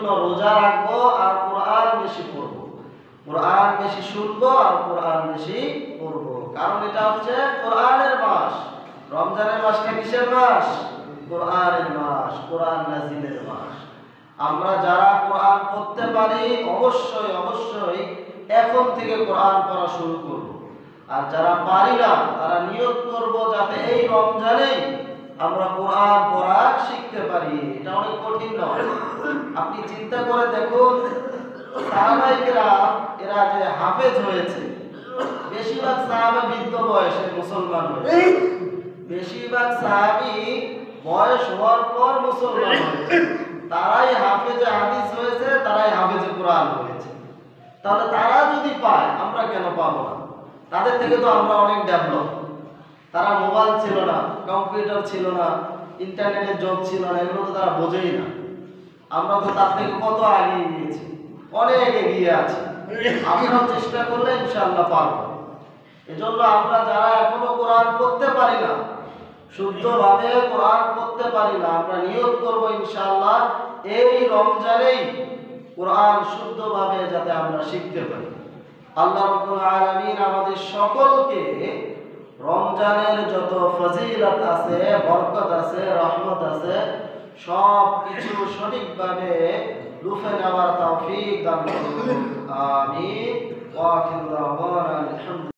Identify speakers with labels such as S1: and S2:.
S1: জন্য রোজা রাখবো আর কোরআন বেশি পড়বো, কোরআন বেশি শুনবো আর কোরআন বেশি পড়বো। কারণ এটা হচ্ছে কোরআনের মাস। রমজানের মাসটা কিসের মাস? কোরআনের মাস, কোরআন নাজিলের মাস। আমরা যারা কোরআন পড়তে পারি অবশ্যই অবশ্যই এখন থেকে কোরআন পড়া শুরু করব। আর যারা পারি না তারা নিয়ত করব যাতে এই রমজানেই আমরা কোরআন পড়া শিখতে পারি। এটা অনেক কঠিন নয়। আপনি চিন্তা করে দেখুন, সাহাবায়ে কেরাম এরা যে হাফেজ হয়েছে, বেশিরভাগ সাহাবা বৃদ্ধ বয়সে মুসলমান হয়েছে। বেশিরভাগ সাহাবী বয়স হওয়ার পর মুসলমান হয়েছে। তারাই হাফেজে হাদিস হয়েছে, তারাই হাফেজে কোরআন হয়েছে। তাহলে তারা যদি পায় আমরা কেন পাবো না? তাদের থেকে তো আমরা অনেক ডেভেলপ। তারা মোবাইল ছিল না, কম্পিউটার ছিল না, ইন্টারনেটের যোগ ছিল না, এগুলো তো তারা বোঝেই না। আমরা তো তার থেকে কত এগিয়ে গিয়েছি, অনেক এগিয়ে আছি। আমরাও চেষ্টা করলে ইনশাআল্লাহ পারবো। এজন্য আমরা যারা এখনো কোরআন পড়তে পারি না, শুদ্ধভাবে কোরআন পড়তে পারি না, আমরা নিয়ত করব ইনশাআল্লাহ এই রমজানেই কোরআন শুদ্ধভাবে যাতে আমরা শিখতে পারি। আল্লাহ রাব্বুল আলামিন আমাদের সকলকে রমজানের যত ফজিলত আছে, বরকত আছে, রহমত আছে, সব কিছু সঠিকভাবে লুফে নেওয়ার তৌফিক দান করুন। আমিন। ওয়া আখিরু দাওয়ানা আলহামদুলিল্লাহ।